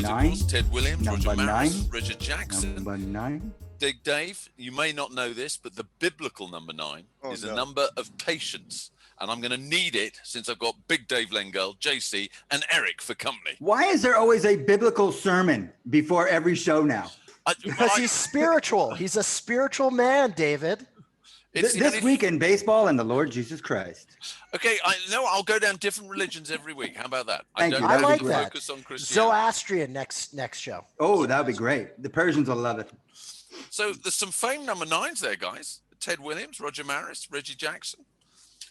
nines, of course. Ted Williams, Roger Maris, Richard Jackson. Number 9. Big Dave, you may not know this, but the biblical number 9 is a number of patience. And I'm going to need it since I've got Big Dave Lengel, JC, and Eric for company. Why is there always a biblical sermon before every show now? Because he's spiritual. He's a spiritual man, David. This week in baseball and the Lord Jesus Christ. Okay, I'll go down different religions every week. How about that? Thank you. I like that. Focus on Christianity. Zoroastrian next show. Oh, that would be great. The Persians will love it. So there's some famed number 9s there, guys. Ted Williams, Roger Maris, Reggie Jackson.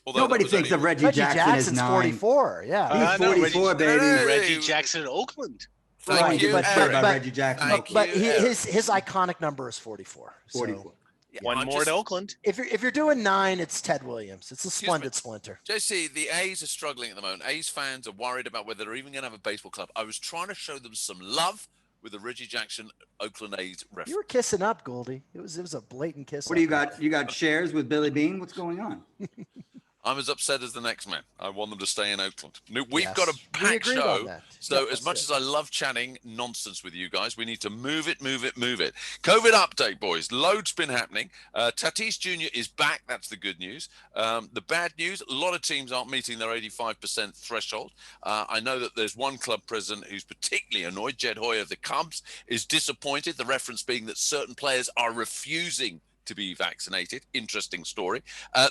Although nobody thinks of Reggie Jackson Jackson's as 9. 44. Yeah, he's 44, baby. Reggie Jackson in Oakland. Thank you, but Reggie Jackson. But his iconic number is 44. 44. So. Yeah, One more at Oakland. If you're doing 9, it's Ted Williams. It's a splendid splinter. JC, the A's are struggling at the moment. A's fans are worried about whether they're even going to have a baseball club. I was trying to show them some love with the Reggie Jackson Oakland A's reference. You were kissing up, Goldie. It was a blatant kiss. What do you got? You got shares with Billy Bean? What's going on? I'm as upset as the next man. I want them to stay in Oakland. We've got a packed show. So as much as I love chatting nonsense with you guys, we need to move it. COVID update, boys. Loads been happening. Tatis Jr. is back. That's the good news. The bad news, a lot of teams aren't meeting their 85% threshold. I know that there's one club president who's particularly annoyed. Jed Hoyer of the Cubs is disappointed. The reference being that certain players are refusing to be vaccinated. Interesting story.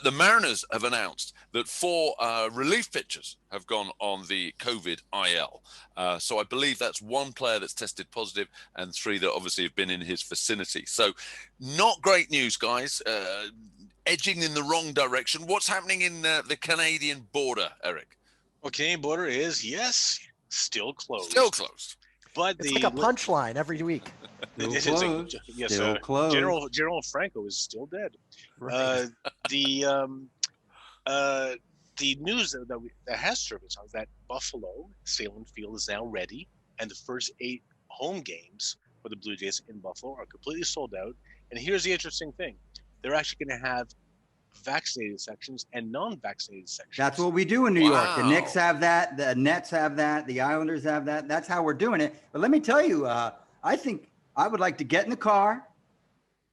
The Mariners have announced that 4 relief pitchers have gone on the COVID IL. So I believe that's 1 player that's tested positive and 3 that obviously have been in his vicinity. So not great news, guys. Edging in the wrong direction. What's happening in the Canadian border, Eric? Well, Canadian border is, yes, still closed. Still closed. But it's like a punchline every week. Still closed. General Franco is still dead. Right. The news that has surfaced is that Buffalo Salem Field is now ready, and the first 8 home games for the Blue Jays in Buffalo are completely sold out. And here's the interesting thing: they're actually going to have vaccinated sections and non-vaccinated sections. That's what we do in New York. The Knicks have that. The Nets have that. The Islanders have that. That's how we're doing it. But let me tell you, I think I would like to get in the car,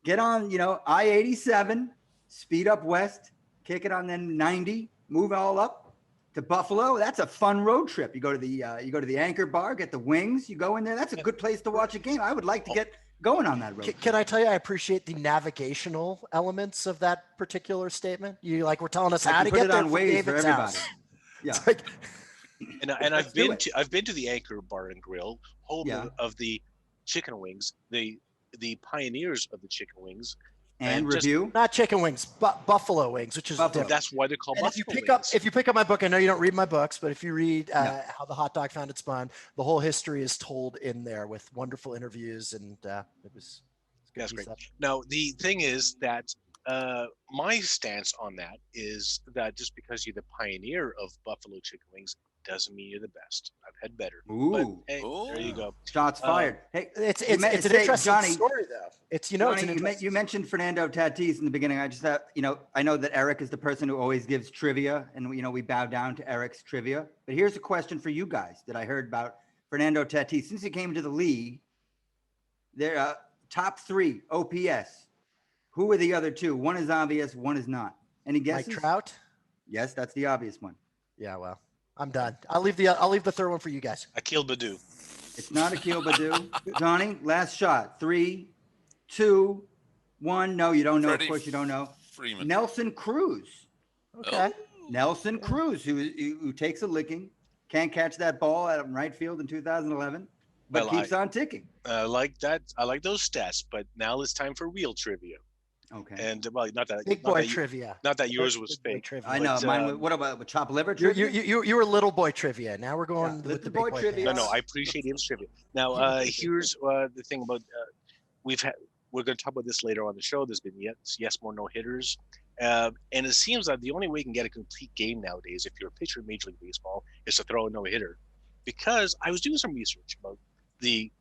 get on, I-87, speed up west, kick it on then 90, move all up to Buffalo. That's a fun road trip. You go to the Anchor Bar, get the wings. You go in there. That's a good place to watch a game. I would like to get going on that road. Can I tell you, I appreciate the navigational elements of that particular statement. You were telling us how to get there on Waze for everybody. House. Yeah. And I've been to the Anchor Bar and Grill, home of the chicken wings, the pioneers of the chicken wings. And review? Not chicken wings, but buffalo wings, which is different. That's why they're called buffalo wings. If you pick up my book, I know you don't read my books, but if you read How the Hot Dog Found Its Bun, the whole history is told in there with wonderful interviews, and it was that's great. Now, the thing is that my stance on that is that just because you're the pioneer of buffalo chicken wings doesn't mean you're the best. I've had better. Ooh. But, hey, there you go. Shots fired. Hey, it's an interesting story, though. You mentioned Fernando Tatis in the beginning. I just have, I know that Eric is the person who always gives trivia, and we bow down to Eric's trivia. But here's a question for you guys that I heard about Fernando Tatis since he came to the league. They're top 3 OPS. Who are the other 2? One is obvious, one is not. Any guesses? Mike Trout? Yes, that's the obvious one. Yeah, well, I'm done. I'll leave the third one for you guys. Akil Baddoo. It's not Akil Baddoo. Johnny, last shot. 3, 2, 1. No, you don't know. Of course, you don't know. Freeman. Nelson Cruz. Okay. Nelson Cruz, who takes a licking, can't catch that ball out of right field in 2011, but keeps on ticking. I like that. I like those stats. But now it's time for real trivia. Okay. And not that big boy trivia. Not that yours was fake. I know. Mine. What about with chopped liver trivia? You were little boy trivia. Now we're going with the big boy trivia. No, I appreciate his trivia. Now, here's the thing about we're going to talk about this later on the show. There's been yes more no hitters, and it seems that the only way you can get a complete game nowadays, if you're a pitcher in Major League Baseball, is to throw a no hitter. Because I was doing some research about the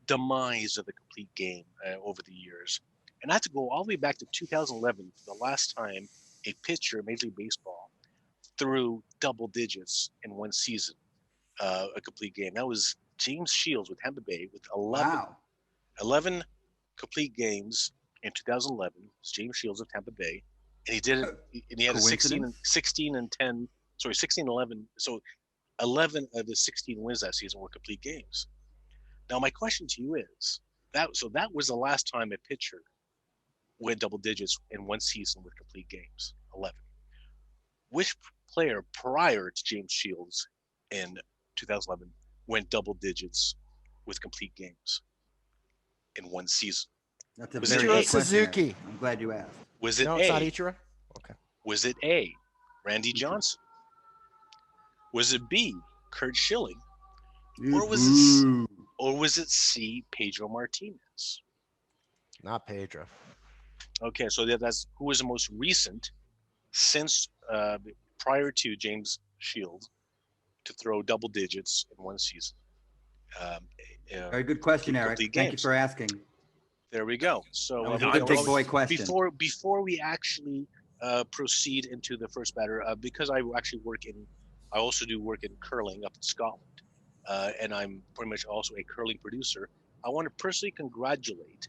demise of the complete game over the years. And I have to go all the way back to 2011 for the last time a pitcher in Major League Baseball threw double digits in one season, a complete game. That was James Shields with Tampa Bay with 11 complete games in 2011. It's James Shields of Tampa Bay, and he did it. And he had a 16 and 10. Sorry, 16 and 11. So 11 of the 16 wins that season were complete games. Now, my question to you is that was the last time a pitcher went double digits in one season with complete games, 11. Which player prior to James Shields in 2011 went double digits with complete games in one season? That's a very good Suzuki. I'm glad you asked. Was it no, A? It's not Ichiro? Okay. Was it A, Randy Johnson? Was it B, Kurt Schilling? Or was it C, Pedro Martinez? Not Pedro. Okay, so that's who was the most recent since prior to James Shields to throw double digits in one season. Very good question, Eric. Thank you for asking. There we go. So big boy question. Before we actually proceed into the first batter, because I also do work in curling up in Scotland, and I'm pretty much also a curling producer. I want to personally congratulate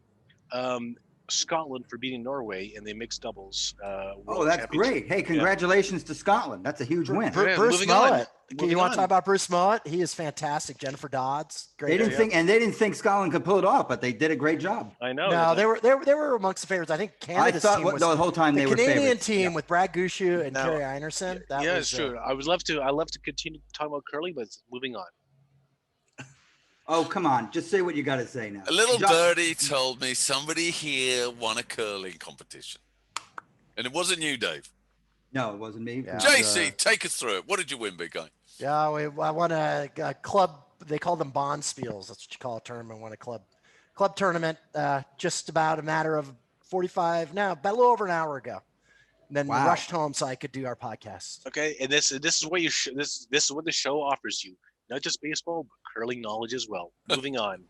Scotland for beating Norway in the mixed doubles. That's great. Hey, congratulations to Scotland. That's a huge win. Bruce Mullet. You want to talk about Bruce Mullet? He is fantastic. Jennifer Dodds. Great. They didn't think Scotland could pull it off, but they did a great job. I know. No, they were amongst the favorites. I think Canada's team was the whole time they were Canadian favorites. team with Brad Gushu and Kerry Einarson. It's true. I love to continue talking about curling, but moving on. Oh, come on. Just say what you got to say now. A little birdie told me somebody here won a curling competition. And it wasn't you, Dave. No, it wasn't me. Yeah. JC, take us through it. What did you win, big guy? Yeah, I won a club. They call them Bonspiels. That's what you call a tournament. I won a club tournament just about a matter of about a little over an hour ago. And then rushed home so I could do our podcast. Okay, and this is what this is what the show offers you. Not just baseball, but curling knowledge as well. Moving on.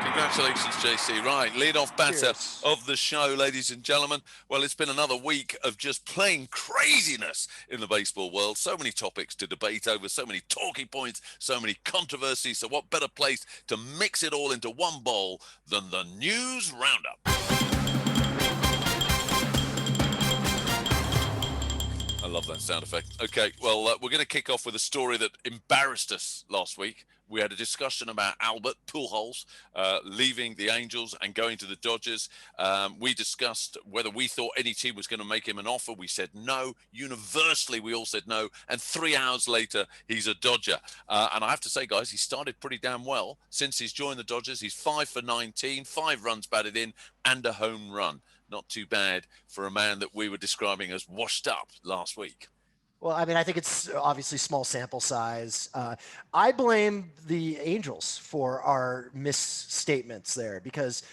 Congratulations, JC. Right, lead-off batter of the show, ladies and gentlemen. Well, it's been another week of just plain craziness in the baseball world. So many topics to debate over, so many talking points, so many controversies. So what better place to mix it all into one bowl than the News Roundup? I love that sound effect. Okay, well, we're going to kick off with a story that embarrassed us last week. We had a discussion about Albert Pujols leaving the Angels and going to the Dodgers. We discussed whether we thought any team was going to make him an offer. We said no. Universally, we all said no. And 3 hours later, he's a Dodger. And I have to say, guys, he started pretty damn well. Since he's joined the Dodgers, he's 5 for 19, 5 runs batted in, and a home run. Not too bad for a man that we were describing as washed up last week. Well, I mean, I think it's obviously small sample size. I blame the Angels for our misstatements there because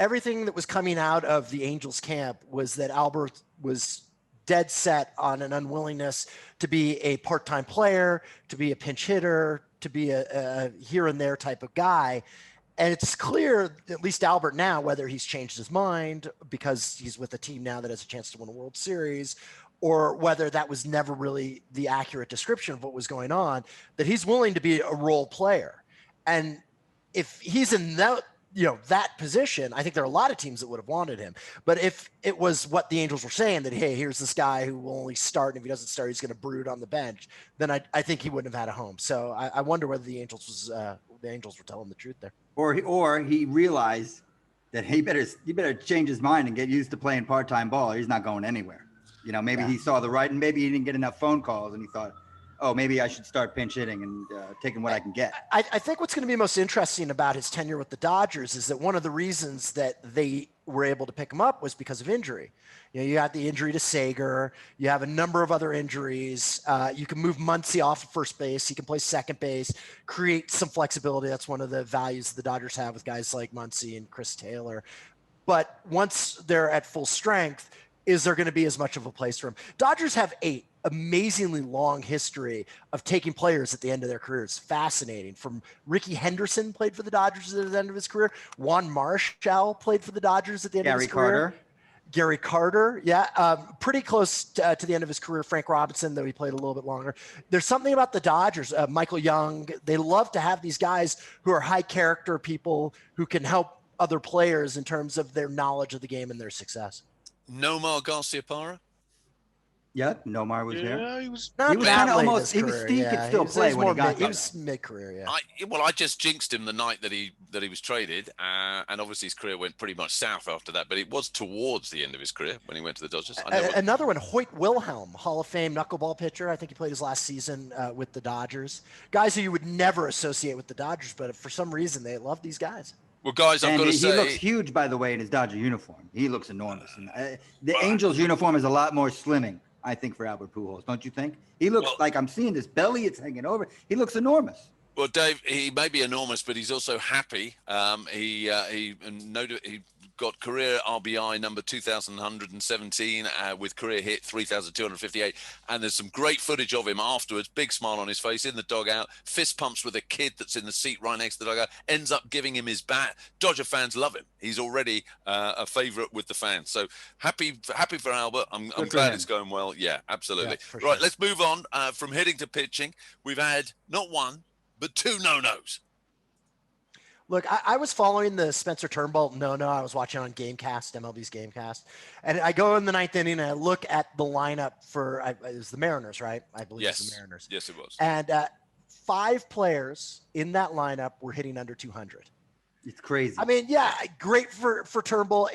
everything that was coming out of the Angels camp was that Albert was dead set on an unwillingness to be a part-time player, to be a pinch hitter, to be a here and there type of guy. And it's clear, at least Albert now, whether he's changed his mind because he's with a team now that has a chance to win a World Series, or whether that was never really the accurate description of what was going on, that he's willing to be a role player. And if he's in that position, I think there are a lot of teams that would have wanted him. But if it was what the Angels were saying, that, hey, here's this guy who will only start, and if he doesn't start, he's going to brood on the bench, then I think he wouldn't have had a home. So I wonder whether the Angels were telling the truth there. Or he realized that he better change his mind and get used to playing part-time ball. He's not going anywhere. Maybe he saw the right, and maybe he didn't get enough phone calls, and he thought, oh, maybe I should start pinch hitting and taking what I can get. I think what's going to be most interesting about his tenure with the Dodgers is that one of the reasons that they were able to pick him up was because of injury. You got the injury to Sager. You have a number of other injuries. You can move Muncy off of first base. He can play second base, create some flexibility. That's one of the values the Dodgers have with guys like Muncy and Chris Taylor. But once they're at full strength, is there going to be as much of a place for him? Dodgers have an amazingly long history of taking players at the end of their careers. Fascinating. From Ricky Henderson played for the Dodgers at the end of his career. Juan Marshall played for the Dodgers at the end of his career. Gary Carter, pretty close to the end of his career. Frank Robinson, though he played a little bit longer. There's something about the Dodgers. Michael Young, they love to have these guys who are high character people who can help other players in terms of their knowledge of the game and their success. Nomar Garciaparra? Yep, Nomar was there. He was kind of almost. He could still play when he got there. He was mid-career. I just jinxed him the night that he was traded, and obviously his career went pretty much south after that. But it was towards the end of his career when he went to the Dodgers. Another one, Hoyt Wilhelm, Hall of Fame knuckleball pitcher. I think he played his last season with the Dodgers. Guys who you would never associate with the Dodgers, but for some reason they love these guys. Well, guys, I've got to say, he looks huge, by the way, in his Dodger uniform. He looks enormous. And, the Angels uniform is a lot more slimming, I think, for Albert Pujols. Don't you think? He looks like, I'm seeing this belly; it's hanging over. He looks enormous. Well, Dave, he may be enormous, but he's also happy. He got career RBI number 2,117 with career hit 3,258. And there's some great footage of him afterwards. Big smile on his face in the dugout. Fist pumps with a kid that's in the seat right next to the dugout. Ends up giving him his bat. Dodger fans love him. He's already a favorite with the fans. So happy for Albert. I'm glad it's going well. Yeah, absolutely. Yeah, right, let's move on from hitting to pitching. We've had not one, but two no-nos. Look, I was following the Spencer Turnbull no-no. I was watching on Gamecast, MLB's Gamecast. And I go in the ninth inning and I look at the lineup for, it was the Mariners, right? I believe it was the Mariners. Yes, it was. And 5 players in that lineup were hitting under 200. It's crazy. I mean, yeah, great for Turnbull.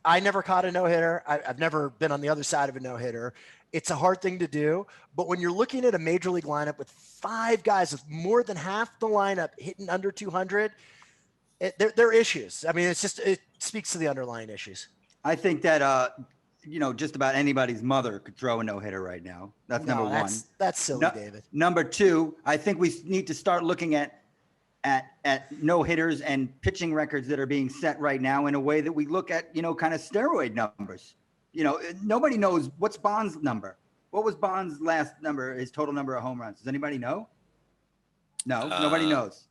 I never caught a no-hitter. I've never been on the other side of a no-hitter. It's a hard thing to do. But when you're looking at a major league lineup with 5 guys with more than half the lineup hitting under 200, there are issues. I mean, it speaks to the underlying issues. I think that, just about anybody's mother could throw a no-hitter right now. That's number one. That's silly, David. Number 2, I think we need to start looking at no-hitters and pitching records that are being set right now in a way that we look at, kind of steroid numbers. Nobody knows what's Bond's number. What was Bond's last number, his total number of home runs? Does anybody know? No, nobody knows.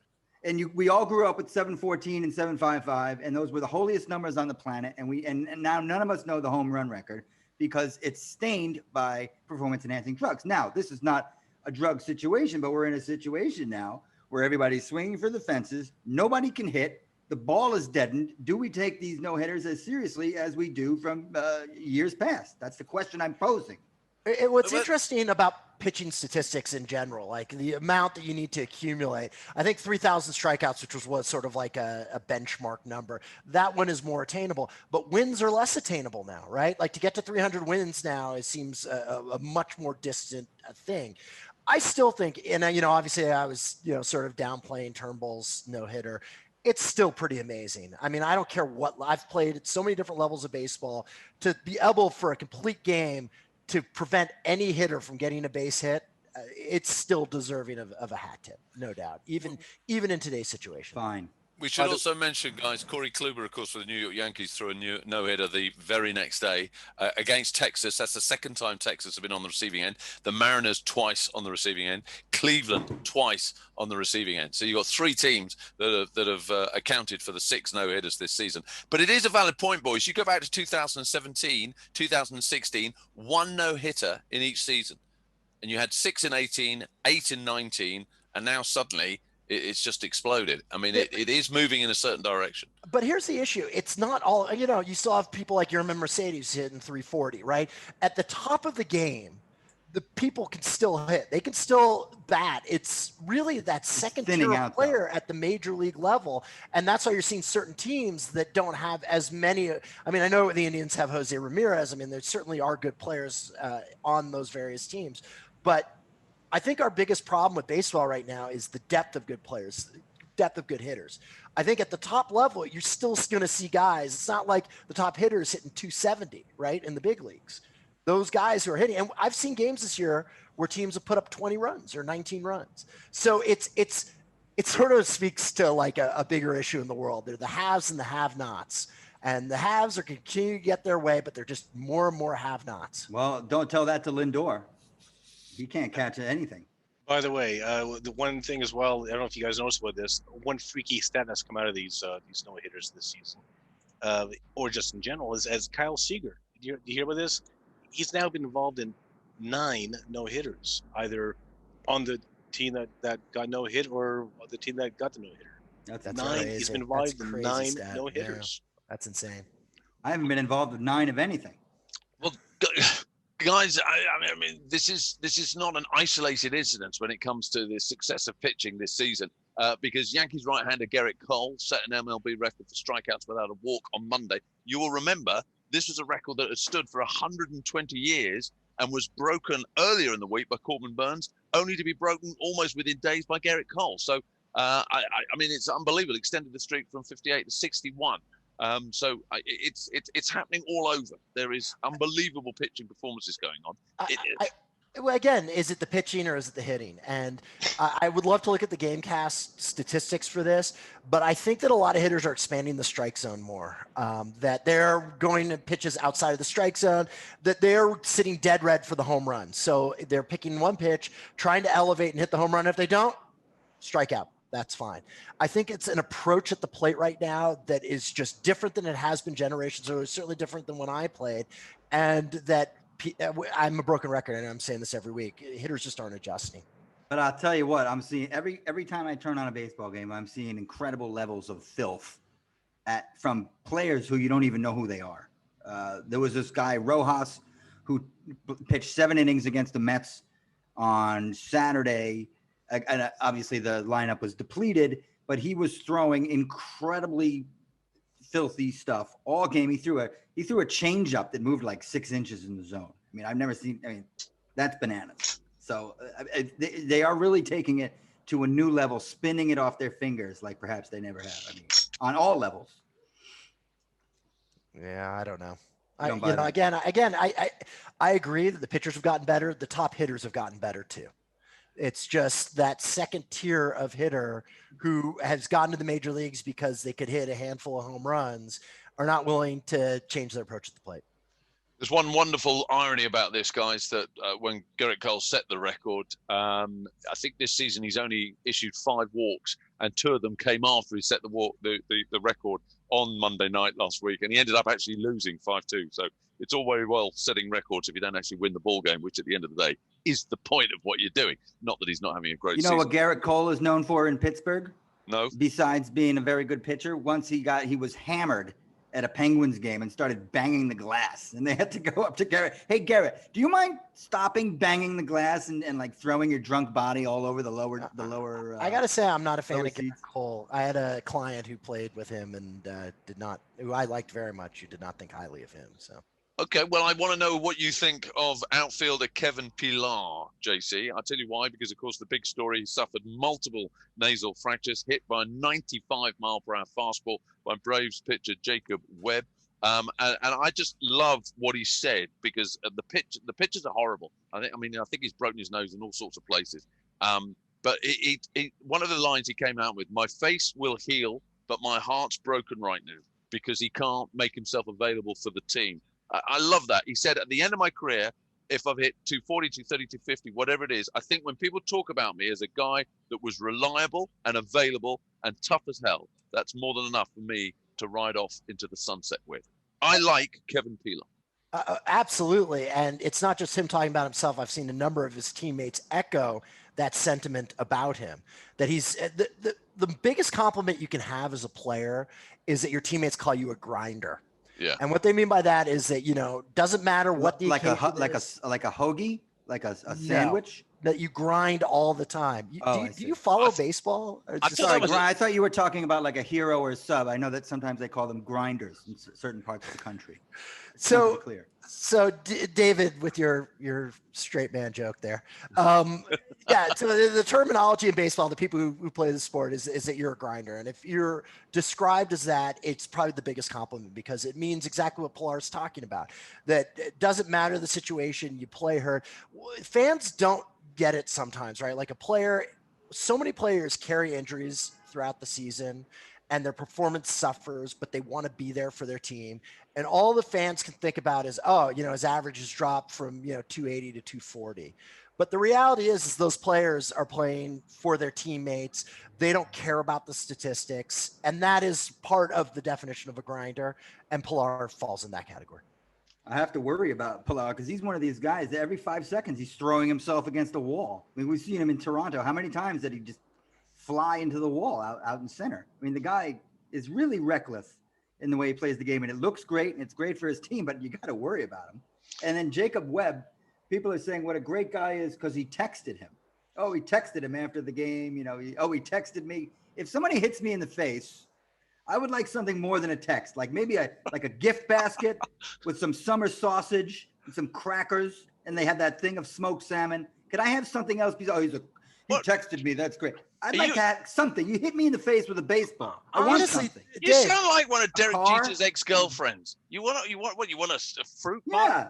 And we all grew up with 714 and 755, and those were the holiest numbers on the planet. And now none of us know the home run record because it's stained by performance-enhancing drugs. Now, this is not a drug situation, but we're in a situation now where everybody's swinging for the fences. Nobody can hit. The ball is deadened. Do we take these no-hitters as seriously as we do from years past? That's the question I'm posing. What's interesting about pitching statistics in general, like the amount that you need to accumulate, I think 3,000 strikeouts, which was sort of like a benchmark number, that one is more attainable, but wins are less attainable now, right? Like to get to 300 wins now, it seems a much more distant thing. I still think, and obviously I was, sort of downplaying Turnbull's no-hitter. It's still pretty amazing. I mean, I don't care what I've played at so many different levels of baseball to be able for a complete game to prevent any hitter from getting a base hit. It's still deserving of a hat tip, no doubt, even in today's situation. Fine. We should also mention, guys, Corey Kluber, of course, for the New York Yankees, threw a no-hitter the very next day against Texas. That's the second time Texas have been on the receiving end. The Mariners twice on the receiving end. Cleveland twice on the receiving end. So you've got 3 teams that have accounted for the 6 no-hitters this season. But it is a valid point, boys. You go back to 2017, 2016, 1 no-hitter in each season. And you had 6 in 18, 8 in 19, and now suddenly it's just exploded. I mean, it is moving in a certain direction. But here's the issue. It's not all, you still have people like Yerm and Mercedes hitting 340, right? At the top of the game, the people can still hit. They can still bat. It's really that second tier player at the major league level. And that's why you're seeing certain teams that don't have as many. I mean, I know the Indians have Jose Ramirez. I mean, there certainly are good players on those various teams. But I think our biggest problem with baseball right now is the depth of good players, depth of good hitters. I think at the top level, you're still going to see guys. It's not like the top hitters hitting 270, right, in the big leagues. Those guys who are hitting, and I've seen games this year where teams have put up 20 runs or 19 runs. So it sort of speaks to like a bigger issue in the world. They're the haves and the have-nots. And the haves are continuing to get their way, but they're just more and more have-nots. Well, don't tell that to Lindor. He can't catch anything. By the way, the one thing as well, I don't know if you guys noticed about this, one freaky stat that's come out of these no-hitters this season. or just in general, is as Kyle Seager. Do you hear about this? He's now been involved in 9 no-hitters, either on the team that got no hit or the team that got the no hitter. That's 9. crazy. He's been involved in 9 no hitters. Yeah, that's insane. I haven't been involved with 9 of anything. Well, guys, I mean, this is not an isolated incident when it comes to the success of pitching this season. Because Yankees right-hander Gerrit Cole set an MLB record for strikeouts without a walk on Monday. You will remember this was a record that had stood for 120 years and was broken earlier in the week by Corbin Burns, only to be broken almost within days by Gerrit Cole. So, I mean, it's unbelievable. Extended the streak from 58 to 61. So it's happening all over. There is unbelievable pitching performances going on. Well, again, is it the pitching or is it the hitting? And I would love to look at the GameCast statistics for this, but I think that a lot of hitters are expanding the strike zone more, that they're going to pitches outside of the strike zone, that they're sitting dead red for the home run. So they're picking one pitch, trying to elevate and hit the home run. If they don't, strike out. That's fine. I think it's an approach at the plate right now that is just different than it has been generations ago. It's certainly different than when I played. And that I'm a broken record, and I'm saying this every week. Hitters just aren't adjusting. But I'll tell you what, I'm seeing every time I turn on a baseball game, I'm seeing incredible levels of filth from players who you don't even know who they are. There was this guy, Rojas, who pitched 7 innings against the Mets on Saturday. And obviously the lineup was depleted, but he was throwing incredibly filthy stuff all game. He threw a changeup that moved like 6 inches in the zone. I mean, I've never seen. I mean, that's bananas. So they are really taking it to a new level, spinning it off their fingers like perhaps they never have. I mean, on all levels. Yeah, I don't know. I agree that the pitchers have gotten better. The top hitters have gotten better too. It's just that second tier of hitter who has gotten to the major leagues because they could hit a handful of home runs are not willing to change their approach at the plate. There's one wonderful irony about this, guys, that when Gerrit Cole set the record, I think this season he's only issued 5 walks, and 2 of them came after he set the record on Monday night last week, and he ended up actually losing 5-2. So it's all very well setting records if you don't actually win the ball game, which at the end of the day is the point of what you're doing. Not that he's not having a great season. You know what Gerrit Cole is known for in Pittsburgh? No. Besides being a very good pitcher, once he was hammered at a Penguins game and started banging the glass, and they had to go up to Gerrit. Hey, Gerrit, do you mind stopping banging the glass and like throwing your drunk body all over the lower? I gotta say, I'm not a fan of Gerrit Cole. I had a client who played with him and who I liked very much, who did not think highly of him. So. Okay, well, I want to know what you think of outfielder Kevin Pillar, JC. I'll tell you why, because, of course, the big story, he suffered multiple nasal fractures, hit by a 95-mile-per-hour fastball by Braves pitcher Jacob Webb. And I just love what he said, because the pitches are horrible. I think he's broken his nose in all sorts of places. But one of the lines he came out with, "My face will heal, but my heart's broken right now," because he can't make himself available for the team. I love that. He said, at the end of my career, if I've hit 240, 230, 250, whatever it is, I think when people talk about me as a guy that was reliable and available and tough as hell, that's more than enough for me to ride off into the sunset with. I like Kevin Pillar. Absolutely. And it's not just him talking about himself. I've seen a number of his teammates echo that sentiment about him, that he's the biggest compliment you can have as a player is that your teammates call you a grinder. Yeah. And what they mean by that is that, doesn't matter what the like a hoagie, like a sandwich. That you grind all the time. Do you follow baseball? I thought you were talking about like a hero or a sub. I know that sometimes they call them grinders in certain parts of the country. So David, with your straight man joke there. Yeah. So the terminology in baseball, the people who play the sport is that you're a grinder. And if you're described as that, it's probably the biggest compliment, because it means exactly what Pillar's talking about, that it doesn't matter the situation, you play hurt. Fans don't get it sometimes, right? Like so many players carry injuries throughout the season and their performance suffers, but they want to be there for their team. And all the fans can think about is, his average has dropped from, 280 to 240. But the reality is those players are playing for their teammates. They don't care about the statistics. And that is part of the definition of a grinder. And Pilar falls in that category. I have to worry about Pilar because he's one of these guys that every 5 seconds he's throwing himself against a wall. I mean, we've seen him in Toronto. How many times did he just fly into the wall out in center? I mean, the guy is really reckless in the way he plays the game, and it looks great, and it's great for his team, but you got to worry about him. And then Jacob Webb, people are saying what a great guy is because he texted him. Oh, he texted him after the game. You know, he texted me. If somebody hits me in the face, I would like something more than a text, like maybe a gift basket with some summer sausage and some crackers, and they have that thing of smoked salmon. Could I have something else? Because he texted me. That's great. I'd like to have something. You hit me in the face with a baseball. I want something. You sound like one of Derek Jeter's ex-girlfriends. You want a fruit pie?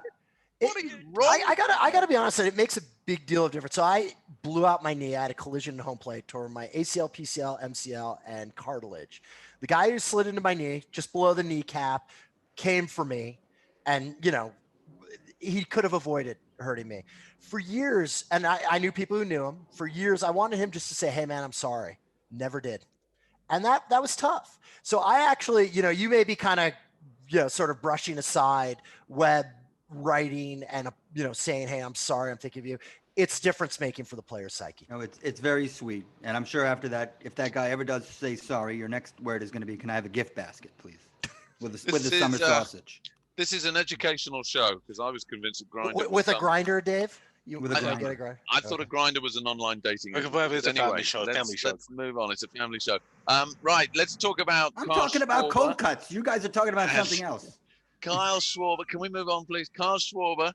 What are you wrong? I gotta be honest. It makes a big deal of difference. So I blew out my knee. I had a collision in home plate, tore my ACL, PCL, MCL, and cartilage. The guy who slid into my knee, just below the kneecap, came for me, and he could have avoided hurting me. For years, and I knew people who knew him. For years, I wanted him just to say, "Hey, man, I'm sorry." Never did, and that was tough. So I actually, you may be kind of, sort of brushing aside Webb writing and saying, "Hey, I'm sorry, I'm thinking of you." It's difference making for the player's psyche. No, it's very sweet, and I'm sure after that, if that guy ever does say sorry, your next word is going to be, "Can I have a gift basket, please?" with the summer sausage. This is an educational show because I was convinced that grinder with a grinder, Dave. I thought a grinder was an online dating. It's a family show. Let's move on. It's a family show. Right. Let's talk about. I'm talking about cold cuts. You guys are talking about something else. Kyle Schwarber. Can we move on, please? Kyle Schwarber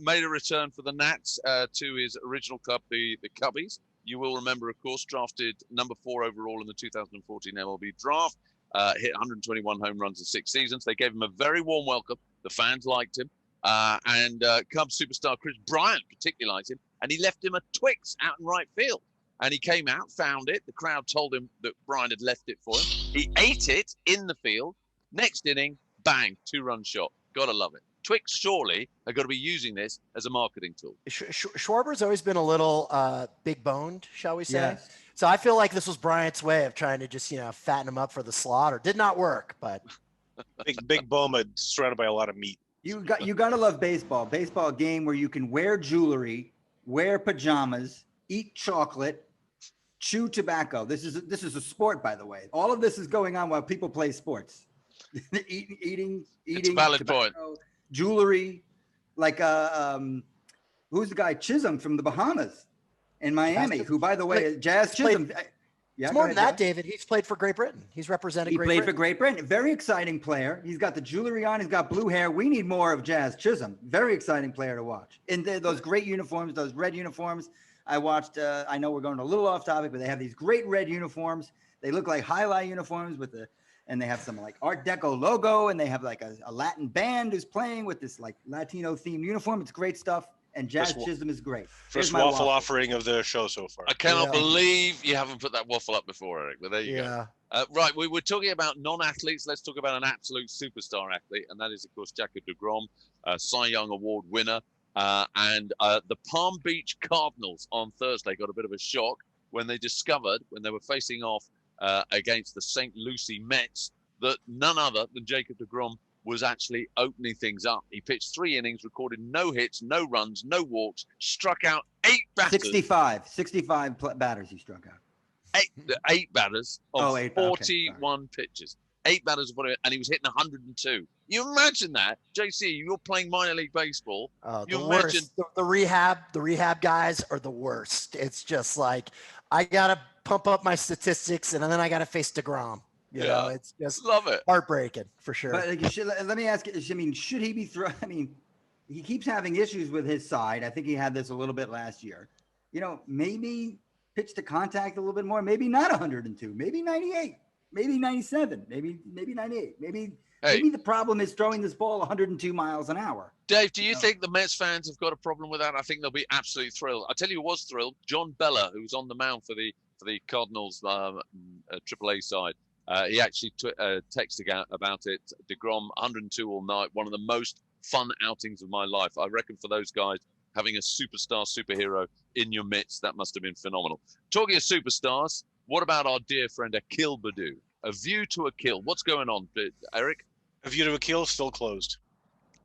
made a return for the Nats to his original club, the Cubbies. You will remember, of course, drafted number 4 overall in the 2014 MLB draft. Hit 121 home runs in 6 seasons. They gave him a very warm welcome. The fans liked him. And Cubs superstar Chris Bryant particularly liked him. And he left him a Twix out in right field. And he came out, found it. The crowd told him that Bryant had left it for him. He ate it in the field. Next inning, bang, 2-run shot. Gotta love it. Twix surely are going to be using this as a marketing tool. Schwarber's always been a little big-boned, shall we say? Yes. So I feel like this was Bryant's way of trying to just, fatten him up for the slaughter. Did not work, but big boma surrounded by a lot of meat. You got to love baseball. Baseball, a game where you can wear jewelry, wear pajamas, eat chocolate, chew tobacco. This is a sport, by the way. All of this is going on while people play sports. eating. It's a valid tobacco, point. Jewelry, like who's the guy Chisholm from the Bahamas in Miami? Who, by the way, Jazz Chisholm. It's more than that, David. He's played for Great Britain. He's represented. He played for Great Britain. Very exciting player. He's got the jewelry on. He's got blue hair. We need more of Jazz Chisholm. Very exciting player to watch. And those great uniforms, those red uniforms. I watched. I know we're going a little off topic, but they have these great red uniforms. They look like highlight uniforms and they have some like Art Deco logo, and they have like a Latin band who's playing with this like Latino themed uniform. It's great stuff. And Jazz Chisholm is great. First waffle offering of the show so far. I cannot believe you haven't put that waffle up before, Eric. But there you go. Right, we were talking about non-athletes. Let's talk about an absolute superstar athlete, and that is, of course, Jacob deGrom, Cy Young Award winner. And the Palm Beach Cardinals on Thursday got a bit of a shock when they discovered, when they were facing off against the St. Lucie Mets, that none other than Jacob deGrom was actually opening things up. He pitched 3 innings, recorded no hits, no runs, no walks, struck out 8 batters. 65 batters he struck out. 8 batters of 41 pitches. 8 batters of 41, and he was hitting 102. You imagine that, JC? You're playing minor league baseball. The worst. The rehab guys are the worst. It's just like I gotta pump up my statistics, and then I gotta face deGrom. You know, it's just heartbreaking for sure. But let me ask you, I mean, should he be thrown? I mean, he keeps having issues with his side. I think he had this a little bit last year. Maybe pitch to contact a little bit more. Maybe not 102. Maybe 98. Maybe 97. Maybe 98. Maybe the problem is throwing this ball 102 miles an hour. Dave, do you think the Mets fans have got a problem with that? I think they'll be absolutely thrilled. I tell you who was thrilled. John Bella, who was on the mound for the Cardinals AAA side. He actually texted out about it. deGrom, 102 all night, one of the most fun outings of my life. I reckon for those guys, having a superhero in your midst. That must have been phenomenal. Talking of superstars, what about our dear friend Akil Badu? A View to a Kill. What's going on, Eric? A View to a Kill still closed.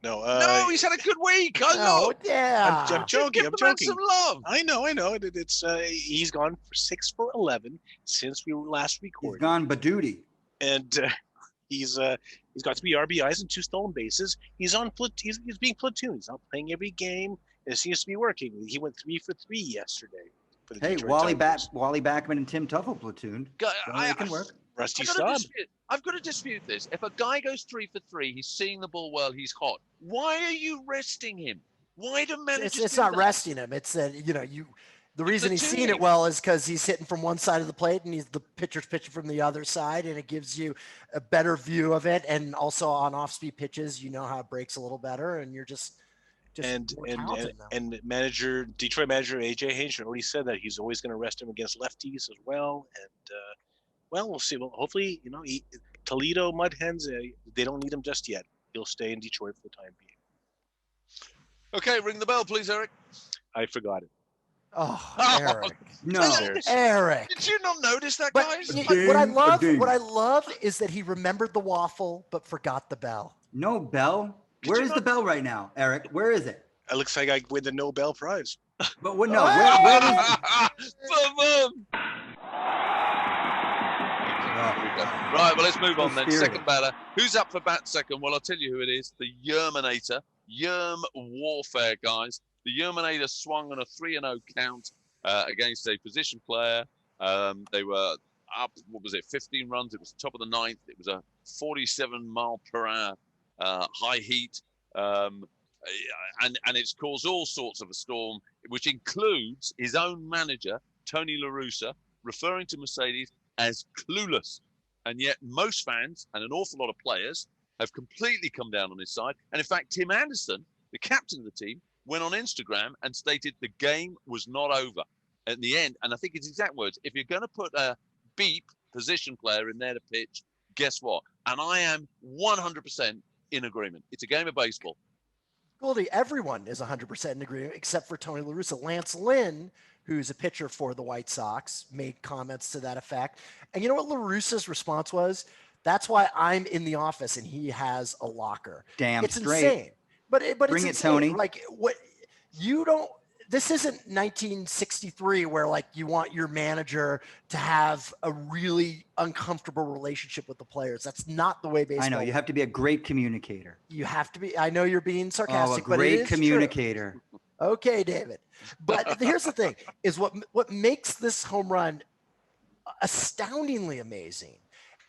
No, no, he's had a good week. Look. Yeah. I'm joking. Give the man some love. I know. It's he's gone for 6 for 11 since we were last recorded. He's gone Badoody. And he's got 3 RBIs and 2 stolen bases. He's being platooned. He's not playing every game. And it seems to be working. He went 3 for 3 yesterday. For the Detroit Wally Backman and Tim Tuffle platooned. It can work. Rusty Staub. I've got to dispute this. If a guy goes 3 for 3, he's seeing the ball well, he's hot. Why are you resting him? Why do managers? It's not resting him. It's that the reason he's seeing it well is because he's hitting from one side of the plate and the pitcher's pitching from the other side, and it gives you a better view of it. And also on off-speed pitches, how it breaks a little better, and you're just and Detroit manager AJ Hinch already said that he's always going to rest him against lefties as well. And we'll see. Well, hopefully, Toledo Mud Hens, they don't need him just yet. He'll stay in Detroit for the time being. Okay, ring the bell, please, Eric. I forgot it. Oh, Eric. No. Eric. Did you not notice that, But guys? what I love is that he remembered the waffle but forgot the bell. No bell? Where is the bell right now, Eric? Where is it? It looks like I win the Nobel Prize. But what? No, where is Boom. Right, well, let's move on then. Second batter. Who's up for bat second? Well, I'll tell you who it is. The Yerminator. Yerm Warfare, guys. The Yerminator swung on a 3-0 count against a position player. They were up, 15 runs. It was top of the ninth. It was a 47-mile-per-hour high heat. And it's caused all sorts of a storm, which includes his own manager, Tony La Russa, referring to Mercedes as clueless. And yet most fans and an awful lot of players have completely come down on his side. And in fact, Tim Anderson, the captain of the team, went on Instagram and stated the game was not over at the end. And I think his exact words, if you're going to put a beep position player in there to pitch, guess what? And I am 100% in agreement. It's a game of baseball. Goldie, everyone is 100% in agreement except for Tony La Russa. Lance Lynn, who's a pitcher for the White Sox, made comments to that effect. And you know what La Russa's response was? That's why I'm in the office and he has a locker. Damn it's straight. Insane. But Bring it's it, Tony. Like what you don't. This isn't 1963 where like you want your manager to have a really uncomfortable relationship with the players. That's not the way baseball. I know you have to be a great communicator. You have to be. I know you're being sarcastic, but it is great communicator. True. Okay, David. But here's the thing: is what makes this home run astoundingly amazing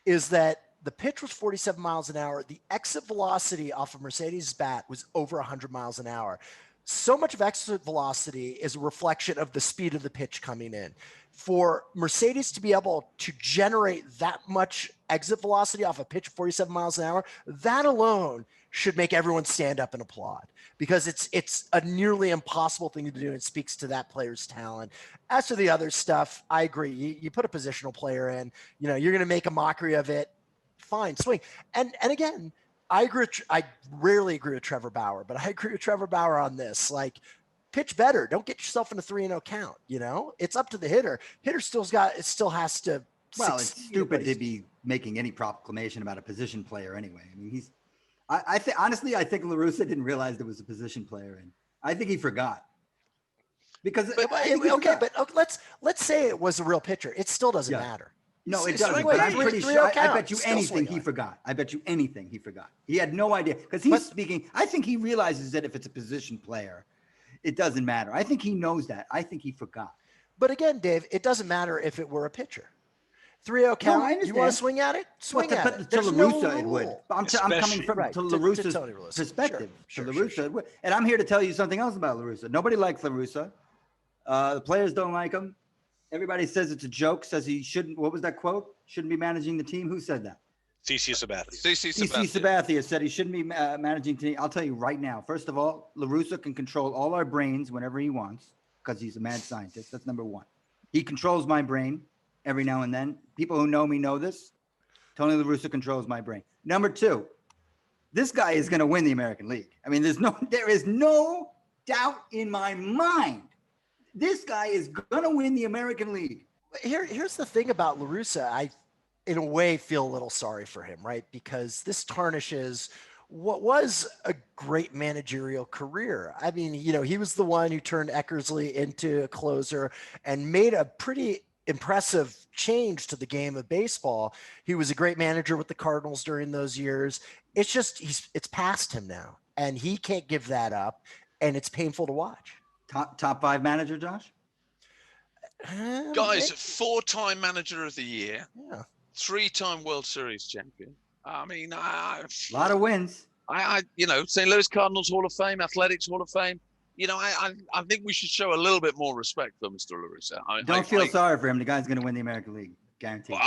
is that the pitch was 47 miles an hour. The exit velocity off of Mercedes' bat was over 100 miles an hour. So much of exit velocity is a reflection of the speed of the pitch coming in. For Mercedes to be able to generate that much exit velocity off a pitch of 47 miles an hour, that alone should make everyone stand up and applaud because it's a nearly impossible thing to do. And it speaks to that player's talent. As for the other stuff, I agree. You put a positional player in, you're going to make a mockery of it. Fine, swing. And again, I agree. I rarely agree with Trevor Bauer, but I agree with Trevor Bauer on this. Like, pitch better. Don't get yourself in a 3-0 count. It's up to the hitter. Hitter still has to. Well, it's stupid to be making any proclamation about a position player anyway. I mean, honestly, I think La Russa didn't realize there was a position player in. I think he forgot. Because let's say it was a real pitcher. It still doesn't matter. No, it doesn't. But I'm pretty sure. I bet you anything he forgot. I bet you anything he forgot. He had no idea because he's speaking. I think he realizes that if it's a position player, it doesn't matter. I think he knows that. I think he forgot. But again, Dave, it doesn't matter if it were a pitcher. 3-0 count. No, you want to swing at it? Swing at it. To La Russa, it would. I'm coming from to La Russa's perspective. Sure, to La Russa, and I'm here to tell you something else about La Russa. Nobody likes La Russa. The players don't like him. Everybody says it's a joke, says he shouldn't. What was that quote? Shouldn't be managing the team. Who said that? CC Sabathia. CC Sabathia said he shouldn't be managing the team. I'll tell you right now. First of all, La Russa can control all our brains whenever he wants because he's a mad scientist. That's number one. He controls my brain every now and then. People who know me know this. Tony La Russa controls my brain. Number two, this guy is going to win the American League. I mean, there is no doubt in my mind. This guy is going to win the American League. Here's the thing about La Russa. I, in a way, feel a little sorry for him, right? Because this tarnishes what was a great managerial career. I mean, he was the one who turned Eckersley into a closer and made a pretty impressive change to the game of baseball. He was a great manager with the Cardinals during those years. It's just, it's past him now, and he can't give that up, and it's painful to watch. Top 5 manager, Josh? Guys, 4-time manager of the year. Yeah. 3-time World Series champion. I mean, a lot of wins. St. Louis Cardinals Hall of Fame, Athletics Hall of Fame. I think we should show a little bit more respect for Mr. La Russa. Don't feel sorry for him. The guy's going to win the American League, guaranteed. Well,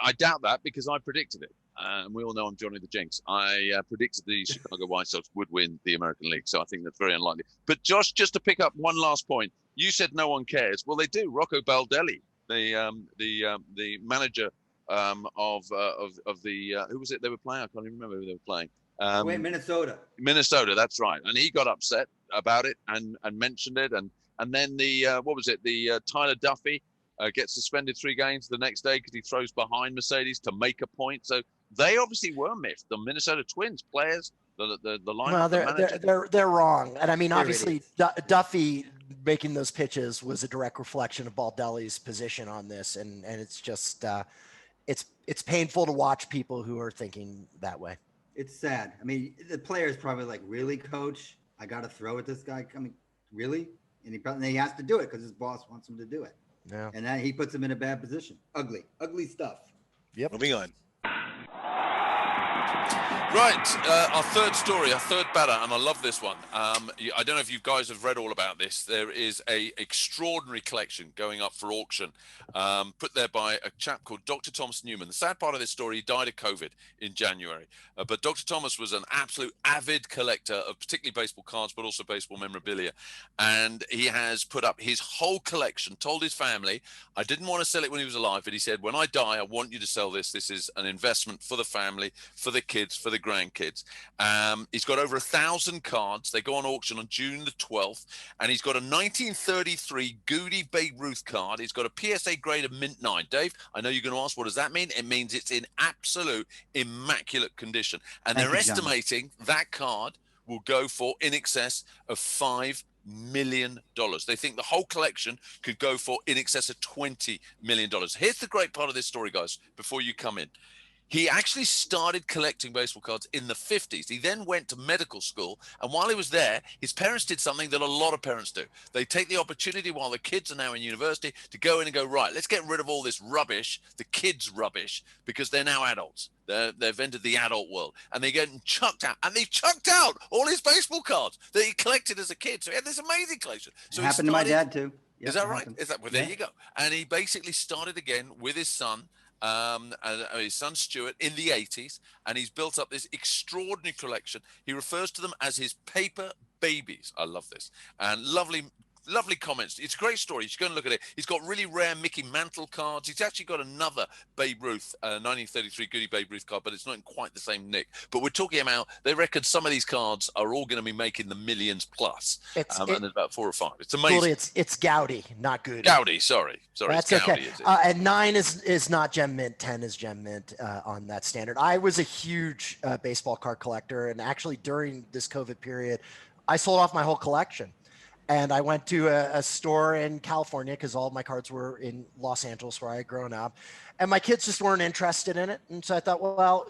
I doubt that because I predicted it. And we all know I'm Johnny the Jinx. I predicted the Chicago White Sox would win the American League, so I think that's very unlikely. But Josh, just to pick up one last point, you said no one cares. Well, they do. Rocco Baldelli, the manager of the who was it they were playing? I can't even remember who they were playing. Minnesota. Minnesota, that's right. And he got upset about it and mentioned it. And then the Tyler Duffy gets suspended 3 games the next day because he throws behind Mercedes to make a point. So they obviously were miffed. The Minnesota Twins players, the line. Well, they're wrong. And I mean, obviously Duffy making those pitches was a direct reflection of Baldelli's position on this. And it's just, it's painful to watch people who are thinking that way. It's sad. I mean, the player's probably like, really, coach? I got to throw at this guy? I mean, really? And he has to do it because his boss wants him to do it. Yeah. And then he puts him in a bad position. Ugly stuff. Yep. Moving on. Right, our third story, our third batter, and I love this one. I don't know if you guys have read all about this. There is a extraordinary collection going up for auction, put there by a chap called Dr. Thomas Newman. The sad part of this story, he died of COVID in January. But Dr. Thomas was an absolute avid collector of particularly baseball cards, but also baseball memorabilia. And he has put up his whole collection, told his family, I didn't want to sell it when he was alive, but he said, when I die, I want you to sell this. This is an investment for the family, for the kids, for the grandkids. He's got over 1,000 cards. They go on auction on June the 12th, and he's got a 1933 Goody Babe Ruth card. He's got a PSA grade of mint 9. Dave, I know you're going to ask, what does that mean? It means it's in absolute immaculate condition, and they're estimating that card will go for in excess of $5 million. They think the whole collection could go for in excess of $20 million. Here's the great part of this story, guys, before you come in. He actually started collecting baseball cards in the 50s. He then went to medical school, and while he was there, his parents did something that a lot of parents do. They take the opportunity while the kids are now in university to go in and go, right, let's get rid of all this rubbish, the kids' rubbish, because they're now adults. They've entered the adult world, and they get chucked out. And they chucked out all his baseball cards that he collected as a kid. So he had this amazing collection. So it happened to my dad, too. Yep, is that right? Is that, well, there you go. And he basically started again with his son, his son Stuart, in the 80s, and he's built up this extraordinary collection. He refers to them as his paper babies. I love this. And lovely comments. It's a great story. You should go and look at it. He's got really rare Mickey Mantle cards. He's actually got another Babe Ruth, 1933 Goody Babe Ruth card, but it's not in quite the same nick. But we're talking about, they reckon some of these cards are all going to be making the millions plus. And there's about 4 or 5. It's amazing. Well, it's Gowdy, not Goody. Gowdy, sorry. That's it's Gowdy, okay. And 9 is not Gem Mint, 10 is Gem Mint on that standard. I was a huge baseball card collector, and actually during this COVID period, I sold off my whole collection. And I went to a store in California because all of my cards were in Los Angeles where I had grown up. And my kids just weren't interested in it. And so I thought, well,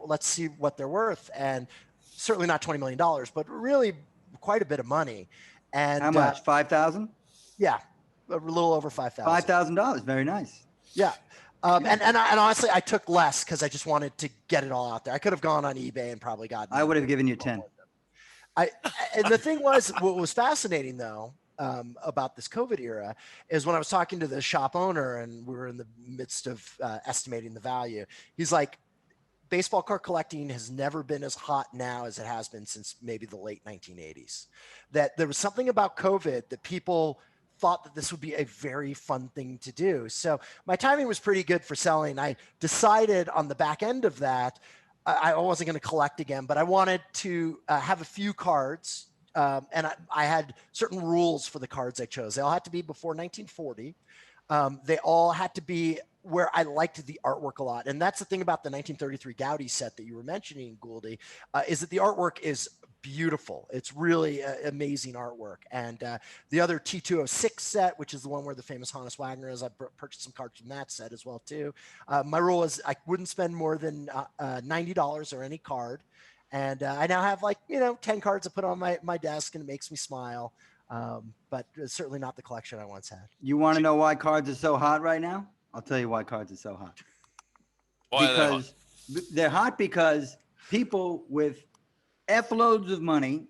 let's see what they're worth. And certainly not $20 million, but really quite a bit of money. And how much? 5,000? Yeah, a little over 5,000. $5,000. Very nice. Yeah. And honestly, I took less because I just wanted to get it all out there. I could have gone on eBay and probably gotten. I would have given you 10. And the thing was, what was fascinating though, about this COVID era is when I was talking to the shop owner and we were in the midst of estimating the value, he's like, baseball card collecting has never been as hot now as it has been since maybe the late 1980s. That there was something about COVID that people thought that this would be a very fun thing to do. So my timing was pretty good for selling. I decided on the back end of that, I wasn't going to collect again, but I wanted to have a few cards and I had certain rules for the cards I chose. They all had to be before 1940. They all had to be where I liked the artwork a lot. And that's the thing about the 1933 Gaudy set that you were mentioning, Gouldy, is that the artwork is beautiful. It's really amazing artwork. And the other T206 set, which is the one where the famous Hannes Wagner is, I purchased some cards from that set as well too. My rule is I wouldn't spend more than $90 or any card. And I now have 10 cards to put on my desk, and it makes me smile. But it's certainly not the collection I once had. You want to know why cards are so hot right now? I'll tell you why cards are so hot. Why because they're hot because people with F loads of money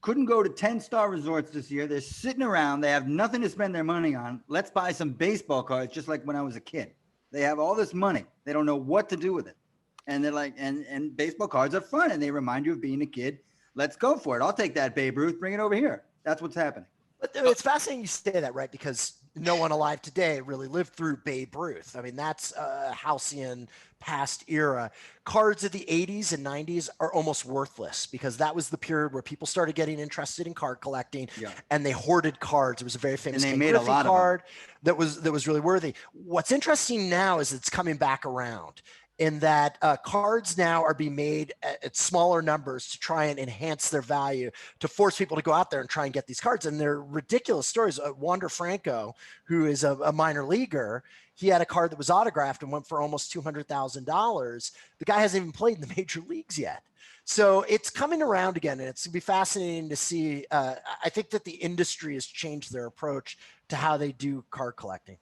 couldn't go to 10-star resorts this year. They're sitting around. They have nothing to spend their money on. Let's buy some baseball cards, just like when I was a kid. They have all this money. They don't know what to do with it. And they're like, and baseball cards are fun, and they remind you of being a kid. Let's go for it. I'll take that Babe Ruth. Bring it over here. That's what's happening. But it's fascinating you say that, right? Because no one alive today really lived through Babe Ruth. I mean, that's a halcyon past era. Cards of the 80s and 90s are almost worthless because that was the period where people started getting interested in card collecting, and they hoarded cards. It was a very famous card that was really worthy. What's interesting now is it's coming back around, in that cards now are being made at smaller numbers to try and enhance their value, to force people to go out there and try and get these cards. And they're ridiculous stories. Wander Franco, who is a minor leaguer, he had a card that was autographed and went for almost $200,000. The guy hasn't even played in the major leagues yet. So it's coming around again, and it's going to be fascinating to see. I think that the industry has changed their approach to how they do card collecting.